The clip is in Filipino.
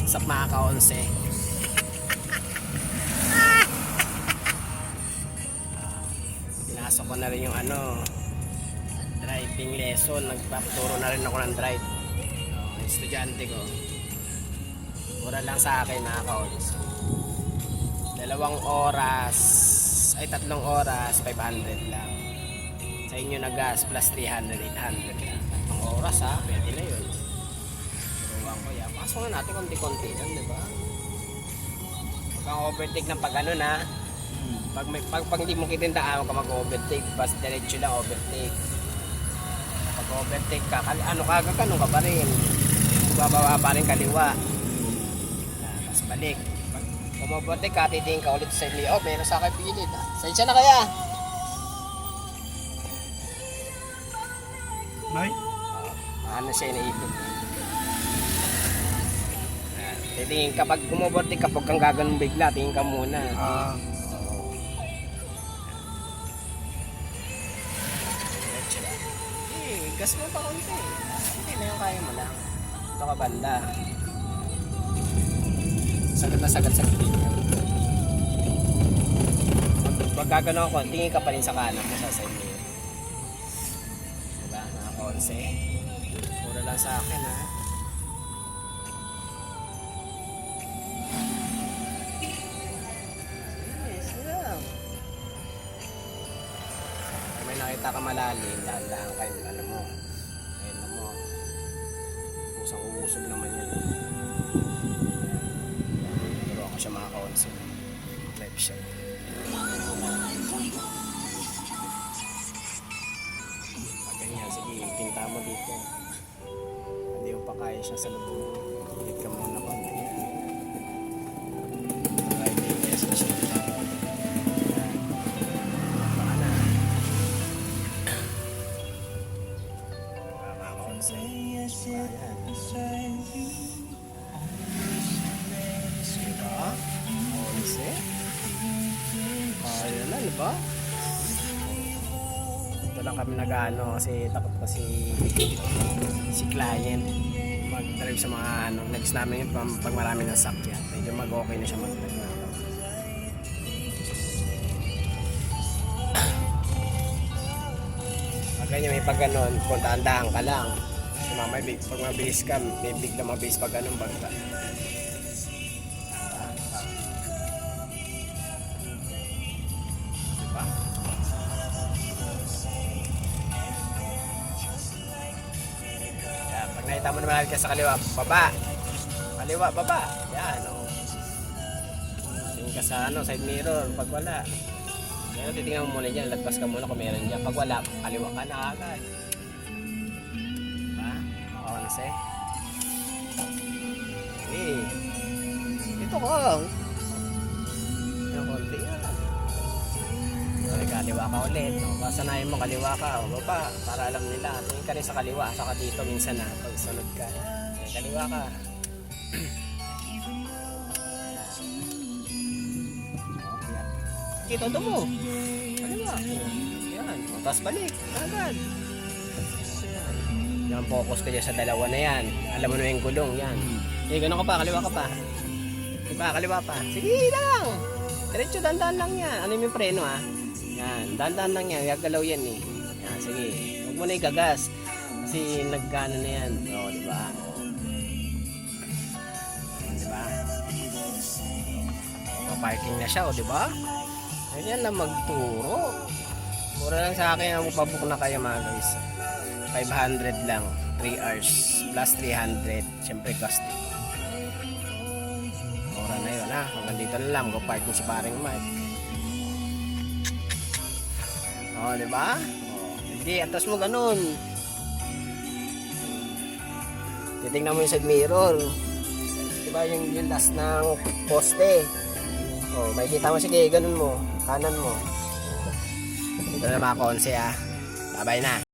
Sa mga ka-11. Pinasok ko na rin yung driving lesson. Nagpapaturo na rin ako ng drive. Yung estudyante ko. Mura lang sa akin mga ka-11. 2 oras ay 3 oras 500 lang. Sa inyo na gas plus 300 800 lang. 3 oras ha, pwede na yun. Turuan ko yan. Pasok nga natin konti-konti lang, diba? Huwag kang overtake ng pag na. Pag hindi mo kitintaan, huwag ka mag-overtake. Bas diretso lang overtake. Pag overtake ka, ganun ka pa rin. Bababa pa rin kaliwa. Tapos balik. Kung mabuti ka, titingin ka ulit sa inyo. Oh, meron sa akin pilit. Sensya na kaya. Nay? Ano siya inaipit. Titingin ka, pag kumubuti ka, pag kang gaganon bigla, tingin ka muna. Gas mo pa konti. Hindi na yung kaya mo lang. Ito ka banda. Sagad na sagad sa kitingan. Pag gagano ako, tingin ka pa rin sa kanan mo sa side mirror. Diba? Mga 11. Pura lang sa akin ha. Yes, yeah. May nakita ka malalim, dahan-dahan kayo mo. Ayun mo. Pusang uusog naman yan. Siya mga ka-11 drive siya. Ganyan, sige, pinta mo dito. Hindi mo pa kaya siya sa lubong. Higit ka muna konti. Driving lesson siya. Baka na. Mga ka-11. Ayan. Ayun na, diba? Ito lang kami nag-ano kasi takot pa si client mag-drive sa mga next namin yun pag marami ng sakyan. Medyo mag-okay na siya mag-drive na. Pag ganyan may pag ganon, kung tandaan ka lang. Mamay, pag mabilis ka, may bigla mabilis pag ganon bagta. Nakita mo naman ka sa kaliwa, baba. Kaliwa, baba. Yan, o. Tingin ka sa side mirror, pag wala. Yan, titingnan mo muna dyan, lagpas ka muna kung meron dyan. Pag wala, kaliwa ka na agad. Diba? Ako, okay. Dito ko. Yung konti yan. Okay, kaliwa ka ulit. Pasanayin mo, kaliwa ka. O, baba, para alam nila. Tingin ka rin sa kaliwa. Saka dito minsan na, pag sunod ka. Okay, kaliwa ka. Okay, todo mo. Kaliwa. Yan. O, tapos balik. Agad. Yan, focus ka dyan sa dalawa na yan. Alam mo na yung gulong. Yan. Eh, ganun ka pa. Kaliwa ka pa. Diba, kaliwa pa. Sige lang. Diretso, dandan lang yan. Ano yung preno ha? Yan, dandan lang yan. Gagalaw yan eh. Yan, sige. Huwag mo na igagas. Kasi nagkano na yan. O, diba? Diba? Parking na siya, o, diba? Yan lang magturo. Mura lang sa akin. Ang pabook na kayo mga guys. 500 lang. 3 hours. Plus 300. Siyempre, costing. Mura na yun ha. Hanggang dito na lang. Mag-parking si paring Mike. O, diba? O, hindi, atas mo ganun. Titingnan mo yung side mirror. Diba yung last ng poste? O, may kita mo, sige, ganun mo. Kanan mo. Ito na mga konse ha. Bye-bye na.